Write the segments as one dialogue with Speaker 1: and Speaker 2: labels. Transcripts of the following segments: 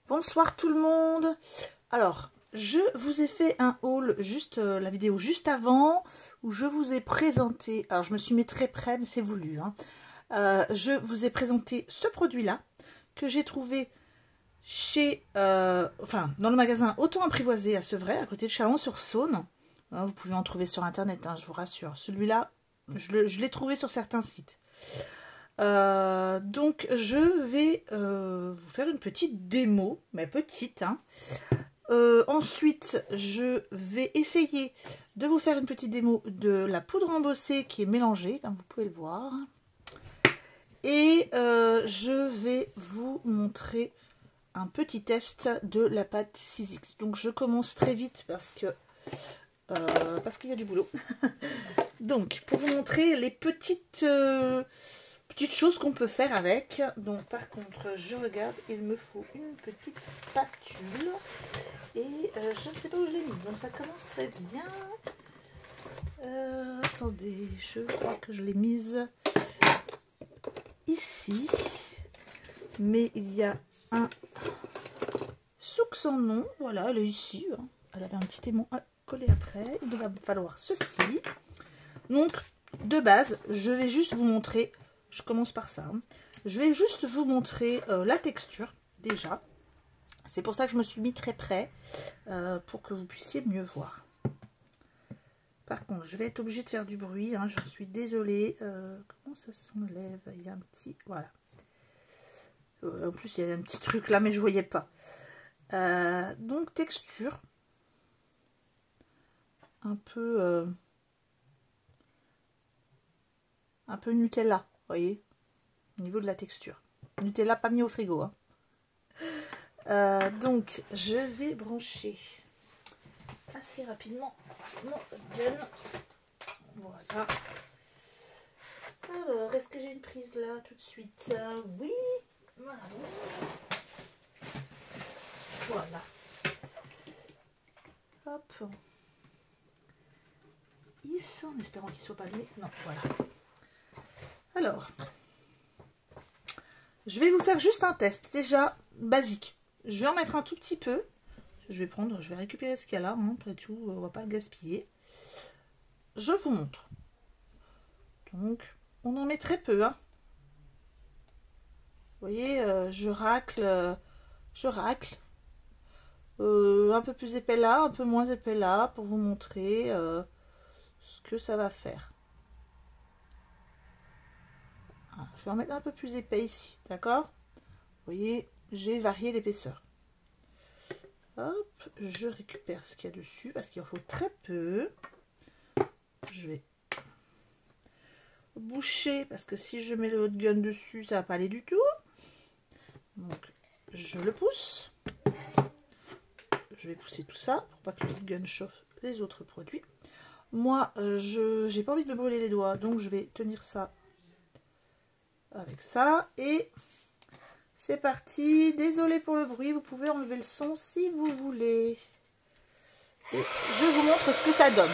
Speaker 1: Bonsoir tout le monde. Alors, je vous ai fait un haul, juste la vidéo juste avant, où je vous ai présenté, alors je me suis mis très près, mais c'est voulu, hein. Je vous ai présenté ce produit-là, que j'ai trouvé chez, dans le magasin Auto Apprivoisé à Sevray, à côté de Chalon-sur-Saône. Vous pouvez en trouver sur internet, hein, je vous rassure. Celui-là, je l'ai trouvé sur certains sites. Donc je vais vous faire une petite démo, mais petite, hein. Ensuite je vais essayer de vous faire une petite démo de la poudre embossée qui est mélangée, comme vous pouvez le voir, et je vais vous montrer un petit test de la pâte 6X. Donc je commence très vite parce qu'il y a du boulot. Donc pour vous montrer les petites choses qu'on peut faire avec. Donc par contre je regarde, il me faut une petite spatule et je ne sais pas où je l'ai mise, donc ça commence très bien. Attendez, je crois que je l'ai mise ici, mais il y a un souk sans nom. Voilà, elle est ici, hein. Elle avait un petit aimant à coller après. Il va falloir ceci. Donc de base je vais juste vous montrer. Je commence par ça. Je vais juste vous montrer la texture, déjà. C'est pour ça que je me suis mis très près, pour que vous puissiez mieux voir. Par contre, je vais être obligée de faire du bruit, hein, j'en suis désolée. Comment ça s'enlève? Il y a un petit... Voilà. En plus, il y avait un petit truc là, mais je ne voyais pas. Donc, texture. Un peu Nutella. Vous voyez, au niveau de la texture. Nutella pas mis au frigo, hein. Donc je vais brancher assez rapidement mon gun. Voilà. Alors, est-ce que j'ai une prise là tout de suite? Oui. Voilà. Voilà. Hop. Ici, en espérant qu'il ne soit pas allumé. Non, voilà. Alors, je vais vous faire juste un test, déjà basique. Je vais en mettre un tout petit peu. Je vais récupérer ce qu'il y a là, hein, après tout, on va pas le gaspiller. Je vous montre. Donc, on en met très peu, hein. Vous voyez, je racle. Un peu plus épais là, un peu moins épais là, pour vous montrer ce que ça va faire. Je vais en mettre un peu plus épais ici, d'accord? Vous voyez, j'ai varié l'épaisseur. Hop, je récupère ce qu'il y a dessus parce qu'il en faut très peu. Je vais boucher parce que si je mets le hot gun dessus, ça va pas aller du tout. Donc, je le pousse. Je vais pousser tout ça pour pas que le hot gun chauffe les autres produits. Moi, j'ai pas envie de me brûler les doigts, donc je vais tenir ça avec ça et c'est parti. Désolée pour le bruit, vous pouvez enlever le son si vous voulez. Et je vous montre ce que ça donne.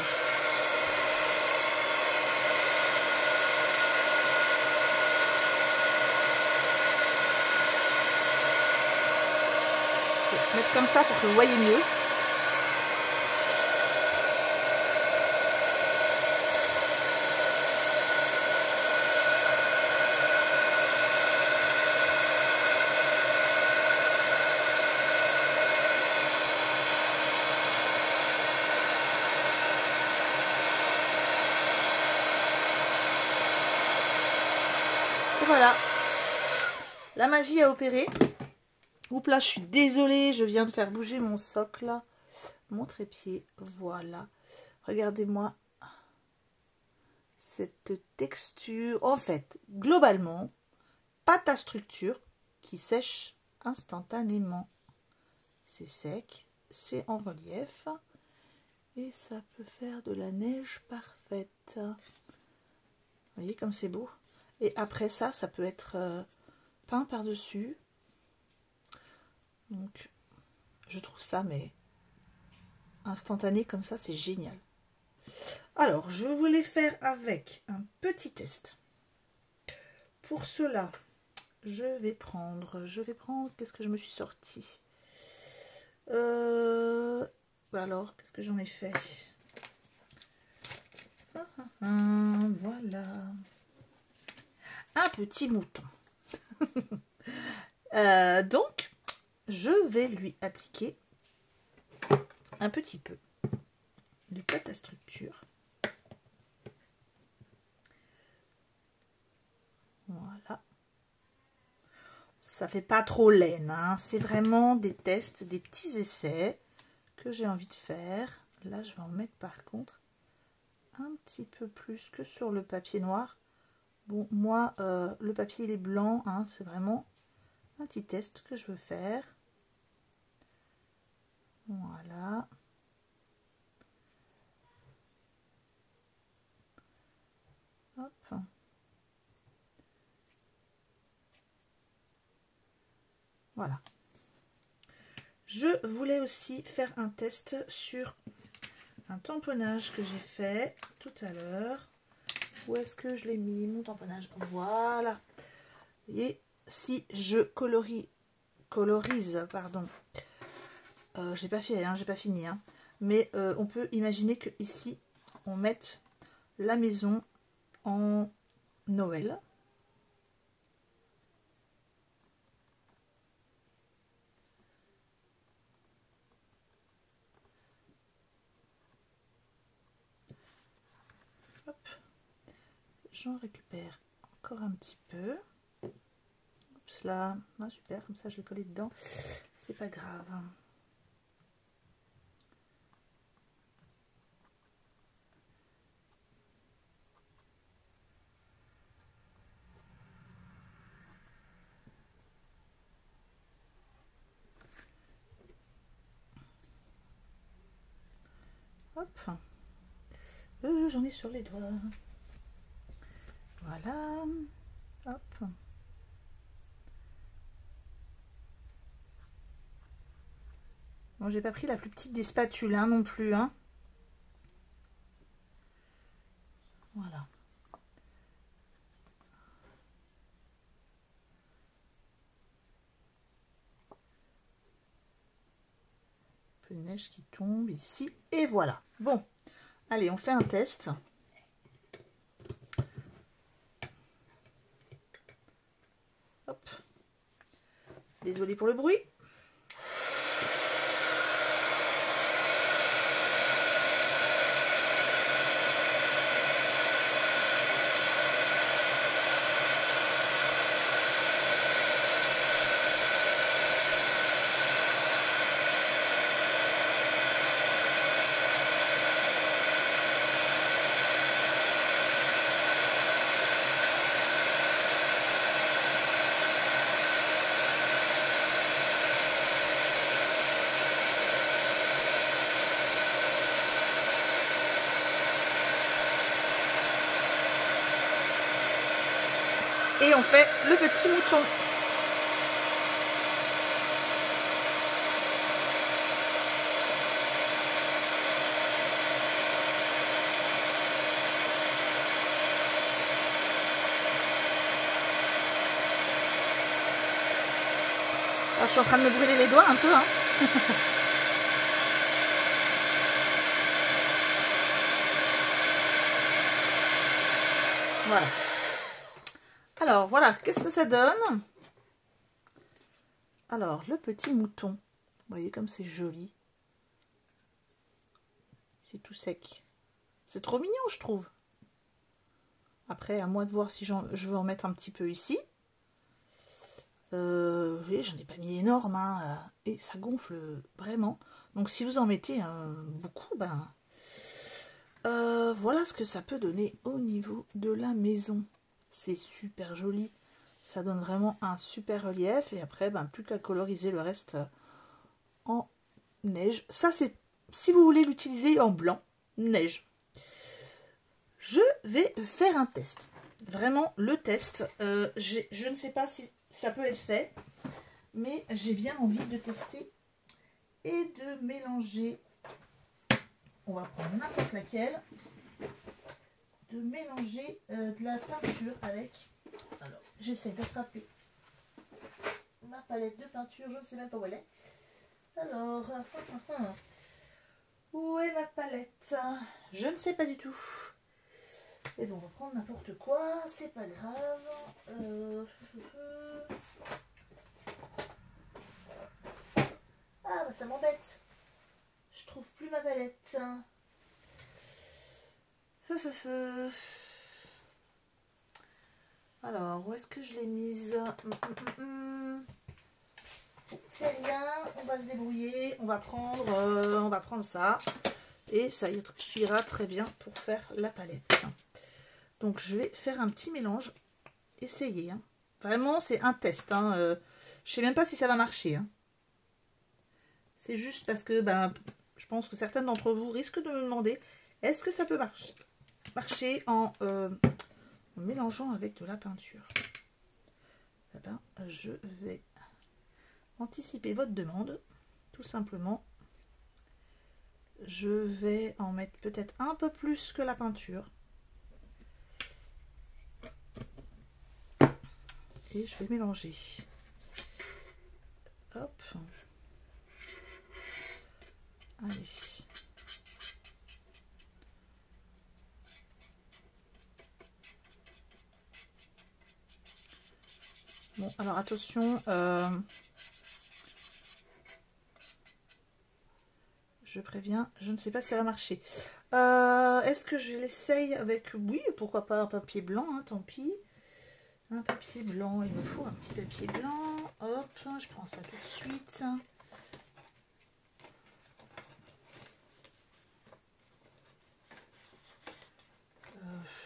Speaker 1: Je vais mettre comme ça pour que vous voyez mieux. Voilà, la magie a opéré. Oups là, je suis désolée, je viens de faire bouger mon socle, mon trépied. Voilà, regardez-moi cette texture. En fait, globalement, pâte à structure qui sèche instantanément. C'est sec, c'est en relief et ça peut faire de la neige parfaite. Vous voyez comme c'est beau. Et après ça, ça peut être peint par-dessus. Donc, je trouve ça, mais instantané comme ça, c'est génial. Alors, je voulais faire avec un petit test. Pour cela, je vais prendre, qu'est-ce que je me suis sorti? Alors, qu'est-ce que j'en ai fait? Voilà. Un petit mouton. Donc, je vais lui appliquer un petit peu de pâte à structure. Voilà. Ça fait pas trop laine, hein. C'est vraiment des tests, des petits essais que j'ai envie de faire. Là, je vais en mettre par contre un petit peu plus que sur le papier noir. Bon, moi, le papier il est blanc, hein, c'est vraiment un petit test que je veux faire. Voilà. Hop. Voilà. Je voulais aussi faire un test sur un tamponnage que j'ai fait tout à l'heure. Où est-ce que je l'ai mis, mon tamponnage? Voilà. Vous voyez, si je colorise, pardon, j'ai pas fait, hein, j'ai pas fini, hein, mais on peut imaginer que ici on mette la maison en Noël. Hop. J'en récupère encore un petit peu. Oups là, ah, super, comme ça je vais coller dedans, c'est pas grave. Hop, j'en ai sur les doigts. Voilà, hop. Bon, j'ai pas pris la plus petite des spatules, hein, non plus, hein. Voilà. Un peu de neige qui tombe ici, et voilà. Bon, allez, on fait un test. Hop. Désolée pour le bruit. Et on fait le petit mouton. Alors, je suis en train de me brûler les doigts un peu, hein. Voilà. Alors, voilà, qu'est-ce que ça donne? Alors, le petit mouton. Vous voyez comme c'est joli. C'est tout sec. C'est trop mignon, je trouve. Après, à moi de voir si je veux en mettre un petit peu ici. Vous voyez, j'en ai pas mis énorme, hein, et ça gonfle vraiment. Donc, si vous en mettez beaucoup, ben... voilà ce que ça peut donner au niveau de la maison. C'est super joli. Ça donne vraiment un super relief. Et après, ben, plus qu'à coloriser le reste en neige. Ça, c'est si vous voulez l'utiliser en blanc, neige. Je vais faire un test. Vraiment, le test. Je ne sais pas si ça peut être fait. Mais j'ai bien envie de tester et de mélanger. On va prendre n'importe laquelle. De mélanger de la peinture avec. Alors, j'essaie d'attraper ma palette de peinture. Je ne sais même pas où elle est. Alors, où est ma palette? Je ne sais pas du tout. Et bon, on va prendre n'importe quoi, c'est pas grave. Ah, bah ça m'embête. Je trouve plus ma palette. Alors, où est-ce que je l'ai mise? C'est rien, on va se débrouiller. On va prendre ça. Et ça ira très bien pour faire la palette. Donc, je vais faire un petit mélange. Essayez. Hein. Vraiment, c'est un test. Hein. Je sais même pas si ça va marcher. Hein. C'est juste parce que je pense que certaines d'entre vous risquent de me demander est-ce que ça peut marcher en mélangeant avec de la peinture. Eh ben, je vais anticiper votre demande. Tout simplement. Je vais en mettre peut-être un peu plus que la peinture. Et je vais mélanger. Hop. Allez. Bon, alors attention. Je préviens, je ne sais pas si ça va marcher. Est-ce que je l'essaye avec... Oui, pourquoi pas un papier blanc, hein, tant pis. Un papier blanc, il me faut un petit papier blanc. Hop, je prends ça tout de suite.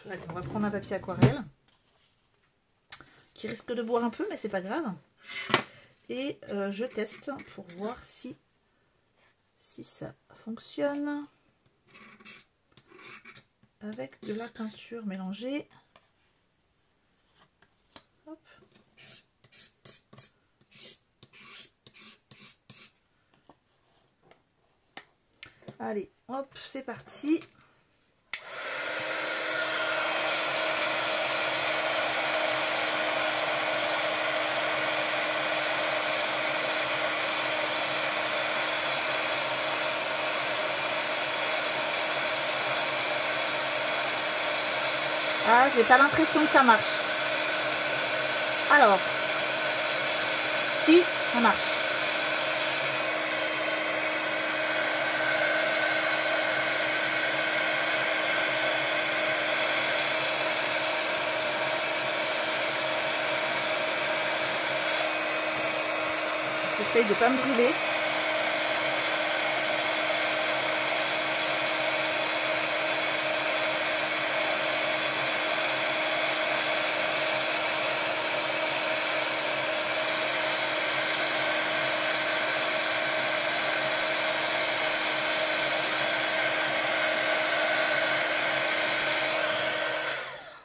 Speaker 1: Allez, on va prendre un papier aquarelle. Qui risque de boire un peu, mais c'est pas grave. Et je teste pour voir si ça fonctionne. Avec de la peinture mélangée. Hop. Allez, hop, c'est parti. Ah, j'ai pas l'impression que ça marche. Alors, si, ça marche. J'essaye de ne pas me brûler.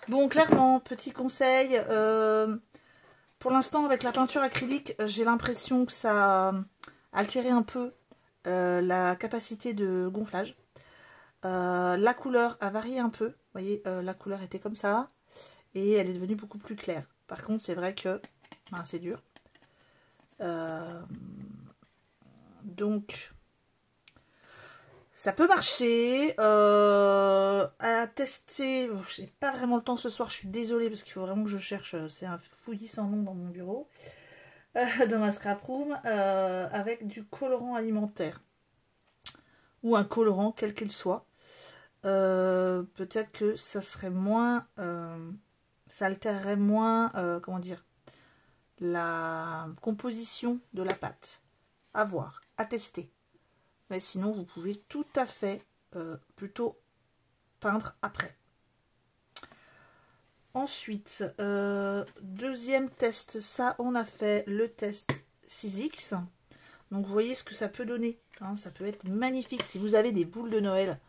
Speaker 1: Bon, clairement, petit conseil, pour l'instant avec la peinture acrylique, j'ai l'impression que ça a altéré un peu la capacité de gonflage. La couleur a varié un peu, vous voyez, la couleur était comme ça, et elle est devenue beaucoup plus claire. Par contre, c'est vrai que c'est dur. Donc... ça peut marcher, à tester, je n'ai pas vraiment le temps ce soir, je suis désolée parce qu'il faut vraiment que je cherche, c'est un fouillis sans nom dans mon bureau, dans ma scrap room, avec du colorant alimentaire, ou un colorant quel qu'il soit. Peut-être que ça serait moins, ça altérerait moins, comment dire, la composition de la pâte. À voir, à tester. Mais sinon, vous pouvez tout à fait plutôt peindre après. Ensuite, deuxième test, ça on a fait le test 6X. Donc vous voyez ce que ça peut donner. Hein, ça peut être magnifique. Si vous avez des boules de Noël,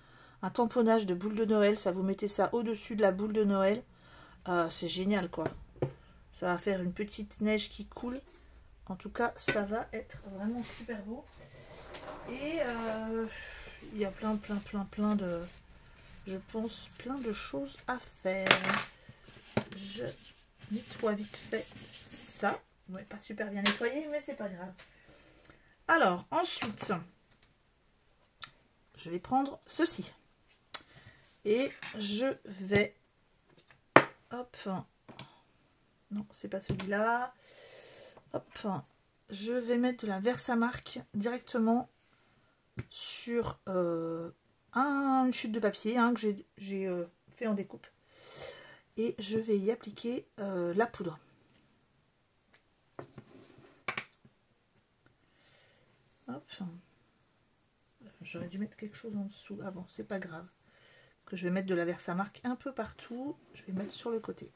Speaker 1: un tamponnage de boules de Noël, ça vous mettez ça au-dessus de la boule de Noël. C'est génial quoi. Ça va faire une petite neige qui coule. En tout cas, ça va être vraiment super beau. Et il y a plein de, je pense, plein de choses à faire. Je nettoie vite fait ça. Ouais, pas super bien nettoyé, mais c'est pas grave. Alors, ensuite, je vais prendre ceci. Et je vais... Hop. Non, c'est pas celui-là. Hop. Je vais mettre de la Versamark directement sur une chute de papier que j'ai fait en découpe. Et je vais y appliquer la poudre. Hop. J'aurais dû mettre quelque chose en dessous avant, c'est pas grave. Parce que je vais mettre de la Versamark un peu partout. Je vais mettre sur le côté.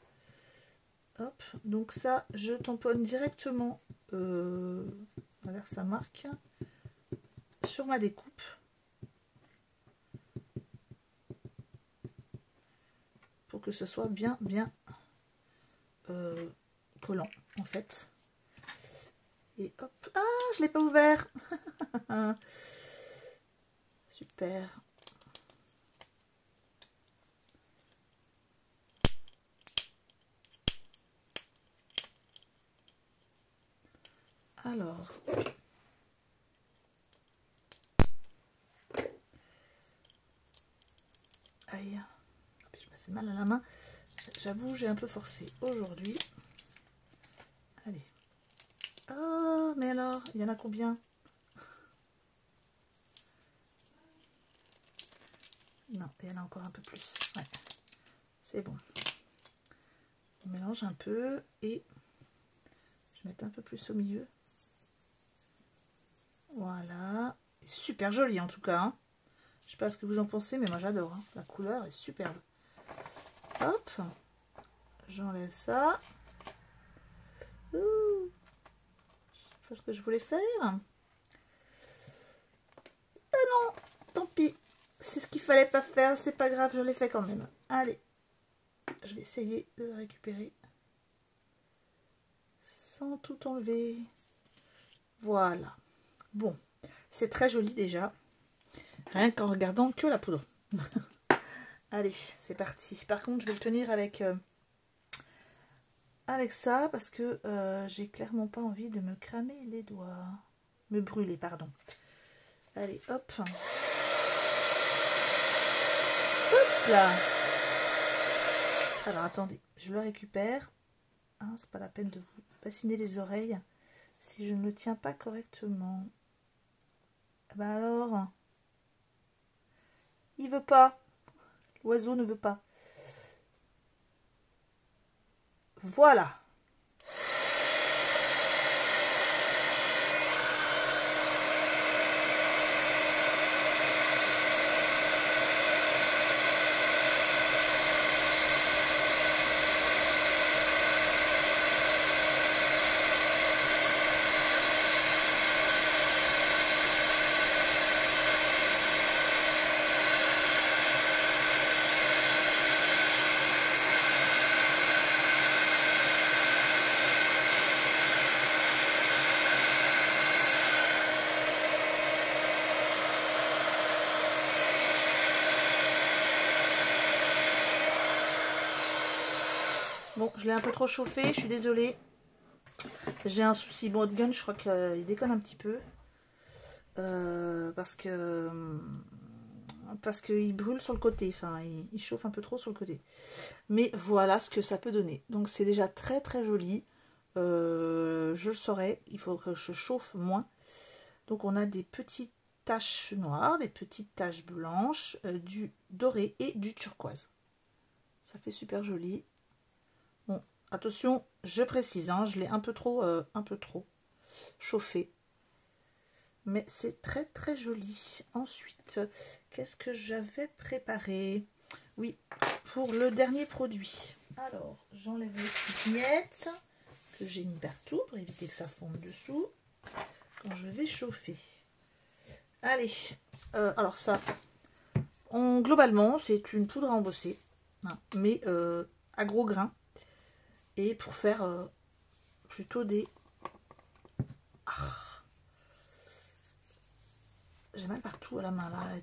Speaker 1: Hop, donc ça, je tamponne directement la Versamark sur ma découpe. Pour que ce soit bien collant en fait. Et hop, ah, je l'ai pas ouvert. Super. Alors, aïe, je me fais mal à la main. J'avoue, j'ai un peu forcé aujourd'hui. Allez. Oh, mais alors, il y en a combien? Non, il y en a encore un peu plus. Ouais, c'est bon. On mélange un peu et je vais mettre un peu plus au milieu. Voilà. Super joli en tout cas. Hein. Je sais pas ce que vous en pensez, mais moi j'adore. Hein. La couleur est superbe. Hop. J'enlève ça. Ouh. Je sais pas ce que je voulais faire. Ah non, tant pis. C'est ce qu'il fallait pas faire. C'est pas grave, je l'ai fait quand même. Allez. Je vais essayer de le récupérer. Sans tout enlever. Voilà. Bon. C'est très joli déjà. Rien qu'en regardant que la poudre. Allez, c'est parti. Par contre, je vais le tenir avec ça parce que j'ai clairement pas envie de me cramer les doigts. Me brûler, pardon. Allez, hop. Hop là. Alors, attendez, je le récupère. Hein, c'est pas la peine de vous bassiner les oreilles si je ne le tiens pas correctement. Ben alors, il veut pas. L'oiseau ne veut pas. Voilà. Bon, je l'ai un peu trop chauffé, je suis désolée. J'ai un souci. Bon, Hotgun, je crois qu'il déconne un petit peu. Parce qu'il brûle sur le côté. Enfin, il chauffe un peu trop sur le côté. Mais voilà ce que ça peut donner. Donc, c'est déjà très très joli. Je le saurais. Il faut que je chauffe moins. Donc, on a des petites taches noires, des petites taches blanches, du doré et du turquoise. Ça fait super joli. Bon, attention, je précise, hein, je l'ai un peu trop chauffé. Mais c'est très très joli. Ensuite, qu'est-ce que j'avais préparé? Oui, pour le dernier produit. Alors, j'enlève les petites miettes que j'ai mis partout pour éviter que ça fonde dessous quand je vais chauffer. Allez, alors ça, globalement, c'est une poudre à embosser, hein, mais à gros grains. Et pour faire plutôt des... Ah. J'ai mal partout à la main là, elle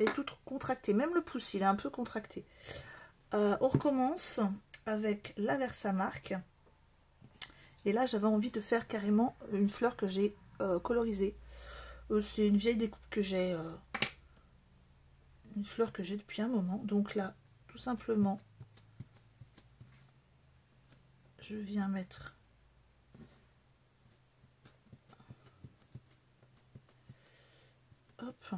Speaker 1: est toute contractée, même le pouce il est un peu contracté. On recommence avec la Versamark. Et là j'avais envie de faire carrément une fleur que j'ai colorisé. C'est une vieille découpe que j'ai, une fleur que j'ai depuis un moment. Donc là, tout simplement, je viens mettre hop,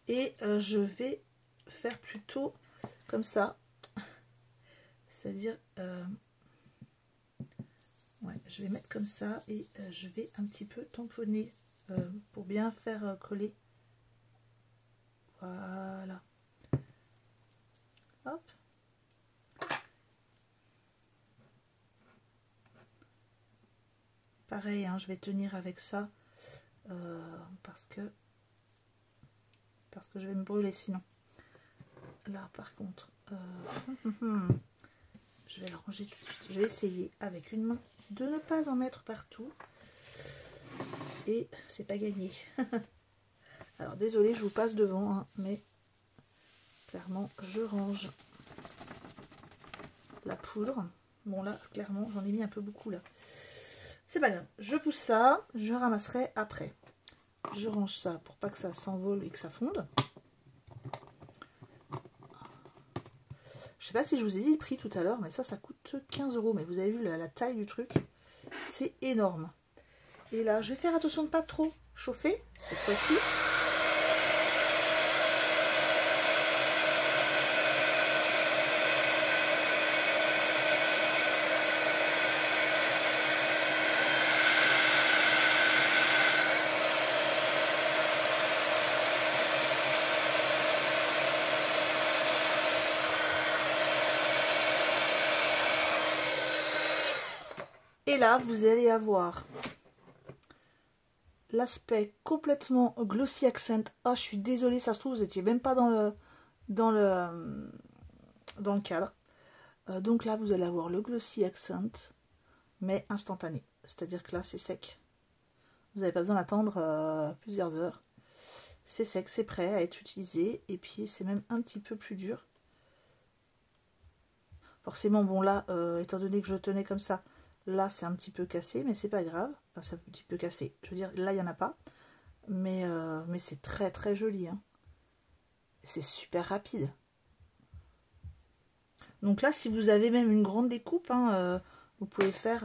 Speaker 1: et je vais faire plutôt comme ça, c'est-à-dire ouais, je vais mettre comme ça et je vais un petit peu tamponner pour bien faire coller. Voilà. Hop. Pareil, hein, je vais tenir avec ça parce que je vais me brûler sinon. Là, par contre, je vais le ranger tout de suite. Je vais essayer avec une main de ne pas en mettre partout. Et c'est pas gagné. Alors, désolé, je vous passe devant, hein, mais clairement, je range la poudre. Bon, là, clairement, j'en ai mis un peu beaucoup, là. C'est pas grave. Je pousse ça, je ramasserai après. Je range ça pour pas que ça s'envole et que ça fonde. Je sais pas si je vous ai dit le prix tout à l'heure, mais ça coûte 15 €. Mais vous avez vu la taille du truc, c'est énorme. Et là, je vais faire attention de ne pas trop chauffer cette fois-ci. Et là, vous allez avoir l'aspect complètement glossy accent. Ah, je suis désolée, ça se trouve, vous n'étiez même pas dans le cadre. Donc là, vous allez avoir le glossy accent, mais instantané. C'est-à-dire que là, c'est sec. Vous n'avez pas besoin d'attendre plusieurs heures. C'est sec, c'est prêt à être utilisé. Et puis, c'est même un petit peu plus dur. Forcément, bon là, étant donné que je le tenais comme ça, là, c'est un petit peu cassé, mais c'est pas grave. Enfin, c'est un petit peu cassé. Je veux dire, là, il n'y en a pas. Mais c'est très, très joli. Hein. C'est super rapide. Donc là, si vous avez même une grande découpe, hein, vous pouvez faire...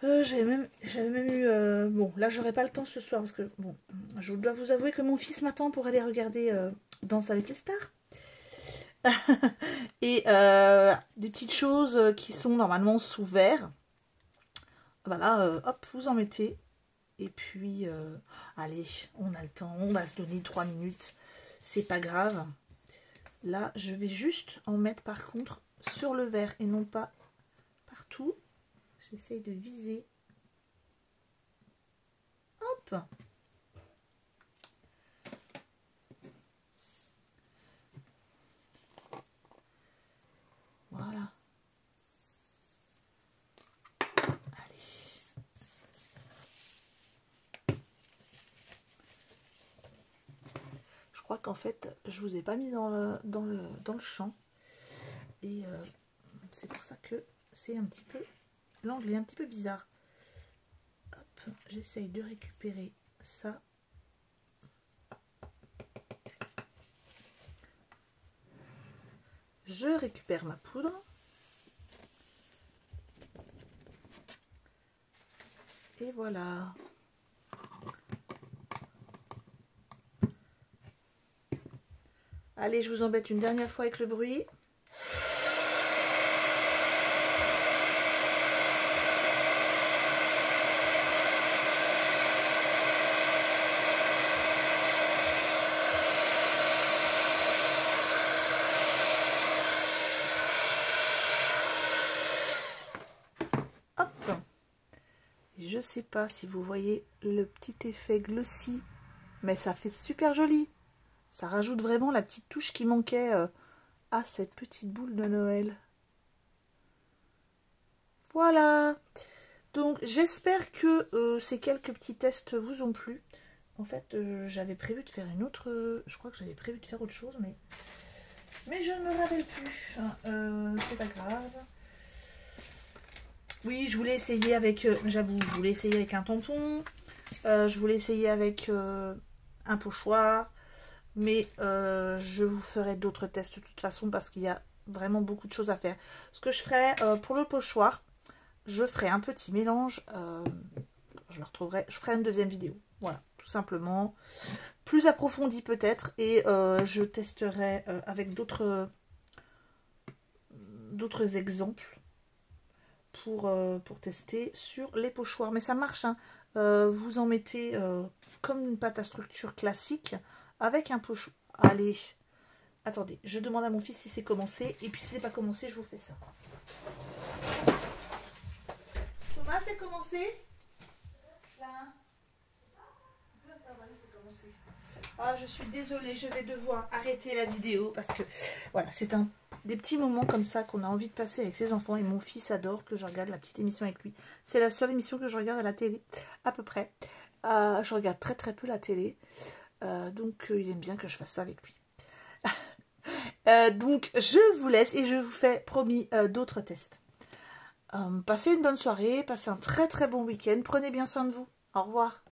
Speaker 1: j'avais même eu... bon, là, j'aurai pas le temps ce soir, parce que, bon, je dois vous avouer que mon fils m'attend pour aller regarder Danse avec les stars. Et des petites choses qui sont normalement sous verre. Voilà, hop, vous en mettez. Et puis, allez, on a le temps, on va se donner 3 minutes. C'est pas grave. Là, je vais juste en mettre par contre sur le verre et non pas partout. J'essaye de viser. Hop. Voilà. Allez. Je crois qu'en fait, je vous ai pas mis dans le champ. Et c'est pour ça que c'est un petit peu... L'angle est un petit peu bizarre. Hop, j'essaye de récupérer ça. Je récupère ma poudre. Et voilà. Allez, je vous embête une dernière fois avec le bruit. Je sais pas si vous voyez le petit effet glossy, mais ça fait super joli. Ça rajoute vraiment la petite touche qui manquait à cette petite boule de Noël. Voilà. Donc j'espère que ces quelques petits tests vous ont plu. En fait, j'avais prévu de faire une autre... je crois que j'avais prévu de faire autre chose, mais je ne me rappelle plus. C'est pas grave. Oui, je voulais essayer avec, j'avoue, je voulais essayer avec un tampon. Je voulais essayer avec un pochoir. Mais je vous ferai d'autres tests de toute façon parce qu'il y a vraiment beaucoup de choses à faire. Ce que je ferai pour le pochoir, je ferai un petit mélange. Je le retrouverai. Je ferai une deuxième vidéo. Voilà, tout simplement. Plus approfondie peut-être. Et je testerai avec d'autres exemples pour tester sur les pochoirs. Mais ça marche, hein. Vous en mettez comme une pâte à structure classique avec un pochoir. Allez, attendez, je demande à mon fils si c'est commencé. Et puis si c'est pas commencé, je vous fais ça. Thomas, c'est commencé? Là. Ah, je suis désolée, je vais devoir arrêter la vidéo parce que voilà, c'est des petits moments comme ça qu'on a envie de passer avec ses enfants. Et mon fils adore que je regarde la petite émission avec lui. C'est la seule émission que je regarde à la télé, à peu près. Je regarde très très peu la télé. Donc il aime bien que je fasse ça avec lui. Donc je vous laisse et je vous fais, promis, d'autres tests. Passez une bonne soirée, passez un très très bon week-end. Prenez bien soin de vous. Au revoir.